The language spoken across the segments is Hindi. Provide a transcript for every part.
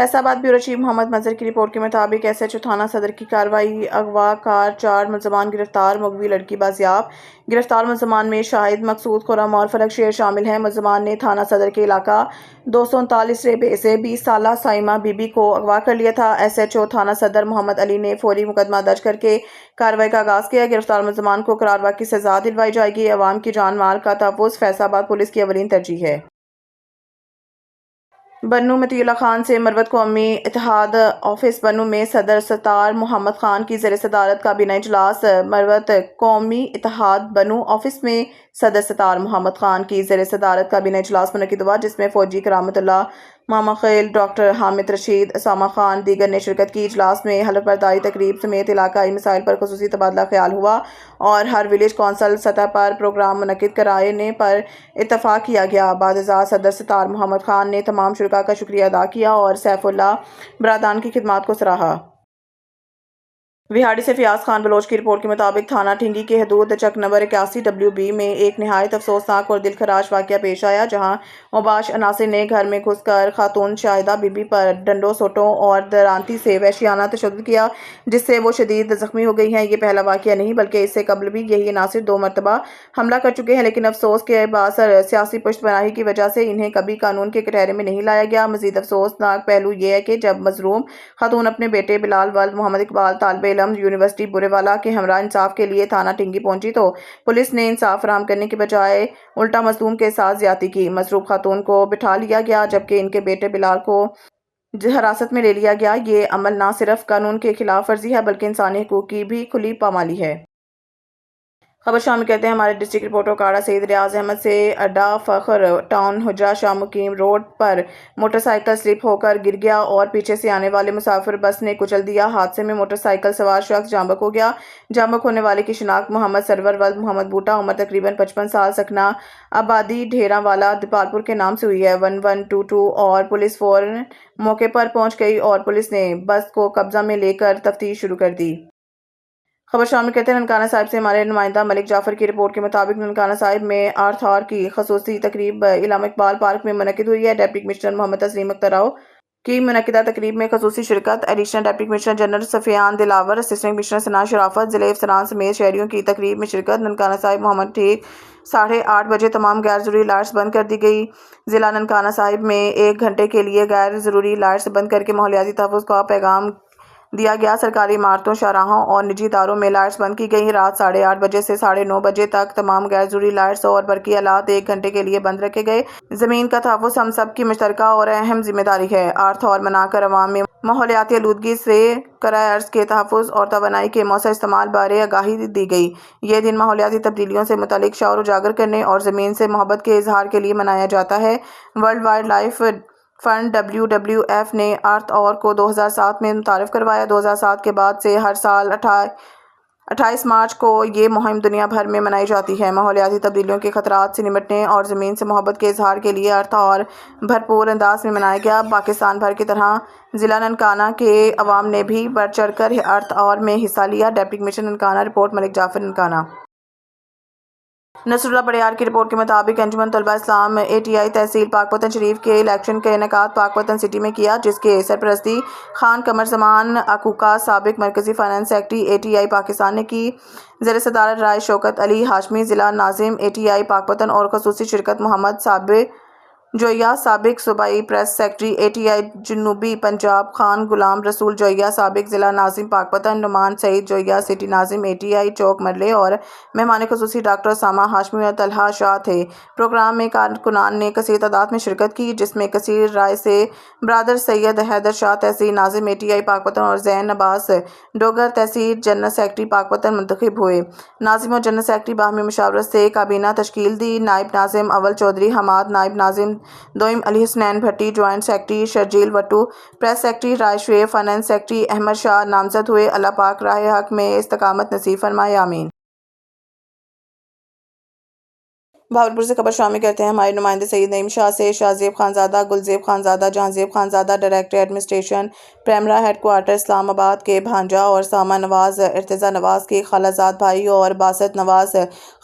फैसलाबाद ब्यूरो चीफ मोहम्मद मजहर की रिपोर्ट के मुताबिक एसएचओ थाना सदर की कार्रवाई, अगवा कार, 4 मुलजमान गिरफ्तार, मुगवी लड़की बाजियाब। गिरफ्तार मुलजमान में शाहिद, मकसूद, खुर्रम और फलक शेर शामिल हैं। मुलजमान ने थाना सदर के इलाका 239 रेबे से 20 साला साइमा बीबी को अगवा कर लिया था। एसएचओ थाना सदर मोहम्मद अली ने फौरी मुकदमा दर्ज करके कार्रवाई का आगाज किया। गिरफ्तार मुलजमान को करारवा की सजा दिलवाई जाएगी। अवाम की जान माल का तहफ़्फ़ुज़ फैसलाबाद पुलिस की अवलीन तरजीह है। बन्नू मतीउल्लाह खान से मरवत कौमी इत्तेहाद ऑफिस बन्नू में सदर सत्तार मोहम्मद खान की ज़ेर सदारत काबीना इजलास। मरवत कौमी इत्तेहाद बन्नू ऑफिस में सदर सत्तार मोहम्मद खान की ज़ेर सदारत काबीना इजलास मुनक़िद हुआ, जिसमें फ़ौजी करामतुल्लाह मामा खैल, डॉक्टर हामिद रशीद, उसामा खान दीगर ने शिरकत की। इजलास में हलफबरदारी तकरीब समेत इलाकाई मसाइल पर खुसूसी तबादला ख्याल हुआ और हर विलेज कौंसल सतह पर प्रोग्राम मुनक़िद कराने पर इत्तफाक किया गया। बादशाह सदर सत्तार मोहम्मद खान ने तमाम शुरका का शुक्रिया अदा किया और सैफुल्लाह बरादान की खिदमत को सराहा। विहाड़ी से फियाज खान बलोच की रिपोर्ट के मुताबिक थाना ठिंगी के हदूद चक नंबर 81 WB में एक नहायत अफसोसनाक और दिलखराश वाक़या पेश आया, जहां मुबाश अनासिर ने घर में घुसकर खातून शाहिदा बीबी पर डंडों, सोटों और दरांती से वहशियाना तशद्दुद किया, जिससे वो शदीद जख्मी हो गई हैं। ये पहला वाक़या नहीं बल्कि इससे कबल भी यही अनासिर 2 मरतबा हमला कर चुके हैं, लेकिन अफसोस के बासर सियासी पुश्तपनाही की वजह से इन्हें कभी कानून के कटहरे में नहीं लाया गया। मजीद अफसोसनाक पहलू ये है कि जब मजरूम खातून अपने बेटे बिलाल वल्द मोहम्मद इकबाल तालिब इल्म यूनिवर्सिटी बुरेवाला के हमरा इंसाफ के लिए थाना ठिंगी पहुंची तो पुलिस ने इंसाफ फराहम करने के बजाय उल्टा मजलूम के साथ ज्यादती की। मजरूम खातून को बिठा लिया गया जबकि इनके बेटे बिलाल को हिरासत में ले लिया गया। ये अमल न सिर्फ कानून के खिलाफ वर्जी है बल्कि इंसानी हकूक की भी खुली पामाली है। खबर शामिल कहते हैं हमारे डिस्ट्रिक्ट रिपोर्टर काड़ा सईद रियाज अहमद से। अड्डा फखर टाउन हुजरा शाह मुकीम रोड पर मोटरसाइकिल स्लिप होकर गिर गया और पीछे से आने वाले मुसाफिर बस ने कुचल दिया। हादसे में मोटरसाइकिल सवार शख्स जांबक हो गया। जांबक होने वाले की शिनाख्त मोहम्मद सरवर वल्द मोहम्मद बूटा, उम्र तकरीबन 55 साल, सकना आबादी ढेरावाला दीपालपुर के नाम से हुई है। 1122 और पुलिस फौरन मौके पर पहुंच गई और पुलिस ने बस को कब्जा में लेकर तफ्तीश शुरू कर दी। खबर शामिल कहते हैं ननकाना साहिब से हमारे नुमाइंदा मलिक जाफर की रिपोर्ट के मुताबिक ननकाना साहिब में आर्थार की खसूसी तकरीब इलामा इकबाल पार्क में मुनक़िद हुई है। डिप्टी कमिश्नर मोहम्मद तस्लीम अख्तर राव की मुनक़िदा तकरीब में खसूसी शिरकत। Additional deputy commissioner general Sufiyan Dilawar, assistant commissioner Sana Sharafat, ज़िले अफसरान समेत शहरियों की तकरीब में शिरकत। ननकाना साहिब मोहम्मद ठीक 8:30 बजे तमाम गैर ज़रूरी लाइट्स बंद कर दी गई। ज़िला ननकाना साहिब में 1 घंटे के लिए गैर ज़रूरी लाइट्स बंद करके माहौलियाती तहफ़्फ़ुज़ का पैगाम दिया गया। सरकारी इमारतों, शाहराहों और निजी इदारों में लाइट्स बंद की गई। रात 8:30 बजे से 9:30 बजे तक तमाम गैर जरूरी लाइट्स और बरकी आलात 1 घंटे के लिए बंद रखे गए। जमीन का तहफ़्फ़ुज़ हम सब की मुश्तरका और अहम जिम्मेदारी है। आर्थर मनाकर अवाम में माहौलियाती आलूदगी से कराए अर्ज़ के तहफ़्फ़ुज़ और तवानाई के मौसर इस्तेमाल बारे आगाही दी गई। ये दिन माहौलियाती तब्दीलियों से मुतालिक शऊर उजागर करने और ज़मीन से मोहब्बत के इजहार के लिए मनाया जाता है। World wild life fund WWF ने अर्थ और को 2007 में मुतारिफ करवाया। 2007 के बाद से हर साल 28 मार्च को ये मुहिम दुनिया भर में मनाई जाती है। माहौलियाती तब्दीलियों के खतरात से निपटने और ज़मीन से मोहब्बत के इजहार के लिए अर्थ और भरपूर अंदाज में मनाया गया। पाकिस्तान भर की तरह ज़िला ननकाना के अवाम ने भी बढ़ चढ़ कर अर्थ और में हिस्सा लिया। Deputy commissioner Nankana report Malik Jafar Nankana. Nasrullah Badiyar की रिपोर्ट के मुताबिक अंजुमन तलबा इस्लाम ATI तहसील पाकपतन शरीफ के इलेक्शन का इनेकाद पाकपतन सिटी में किया, जिसके सरपरस्ती खान कमर जमान अकूका साबिक मरकजी फाइनेंस सेक्रेटरी ATI पाकिस्तान ने की। ज़ेर सदारत राय शौकत अली हाशमी ज़िला नाजिम ATI पाकपतन और खसूसी शिरकत मोहम्मद साबिक जोया साबिक सूबाई प्रेस सेक्रेटरी ATI जनूबी पंजाब, खान गुलाम रसूल जोया साबिक ज़िला नाजिम पाकपतन, नुमान सईद जोया सिटी नाजिम ATI चौक मरले और मेहमान खसूसी डॉक्टर सामा हाशमी और तलहा शाह थे। प्रोग्राम में कारकुनान ने कसीर तादाद में शिरकत की, जिसमें कसीर राय से ब्रादर सैयद हैदर शाह तहसील नाजिम ATI पाकपतन और जैन अब्बास डोगर तहसील जनरल सेक्रेटरी पाकपतन मुंतखब हुए। नाजिम और जनरल सेक्रेटरी बाहमी मुशावरत से काबीना तश्कील दी। नायब नाजिम अव्वल चौधरी हमाद, नायब नाजिम दोइम Ali Husnain Bhatti, joint secretary Sharjeel Wattoo, press secretary Rai Shoaib, finance secretary Ahmad Shah नामजद हुए। अल्लाह पाक राह हक में इस्तकामत नसीब फरमाए, आमीन। भावलपुर से खबर शामिल करते हैं हमारे नुमाइंदे सईद नईम शाह से। Shahzeb Khanzada, Gulzeb Khanzada, Jahanzeb Khanzada director administration PEMRA headquarter Islamabad के भांजा और सामा नवाज इर्तिजा नवाज के खालाजाद भाई और बासत नवाज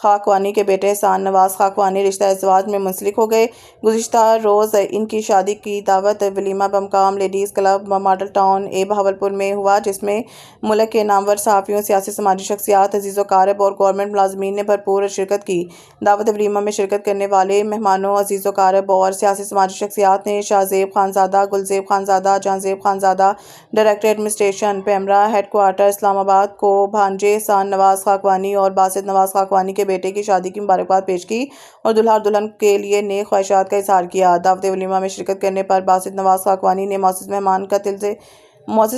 खाकवानी के बेटे एहसान नवाज खाकवानी रिश्ता इज़्वाज में मुंसलिक हो गए। गुज़िश्ता रोज़ इनकी शादी की दावत वलीमा बमकाम ladies club model town A Bahawalpur में हुआ, जिसमें मुल्क के नामवर सहाफ़ियों, सियासी समाजी शख्सियात, अजीज़ कारब और गवर्नमेंट मुलाजमीन ने भरपूर शिरकत की। दावत वलीमा में शिरकत करने वाले मेहमानों, अजीज़ कारब और सियासी समाजी शख्सियात ने Shahzeb Khanzada, Gulzeb Khanzada, Jahanzeb Khanzada director administration PEMRA headquarter Islamabad को भांजे एहसान नवाज खाकवानी और बासित नवाज खाकवानी के बेटे की शादी की मुबारकबाद पेश की और दुल्हा और दुल्हन के लिए नेक ख्वाहिशात का इजहार किया। दावत वलीमा में शिरकत करने पर बासित नवाज खाकवानी ने मुअज़्ज़िज़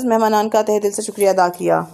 मेहमानान का तहे दिल से शुक्रिया अदा किया।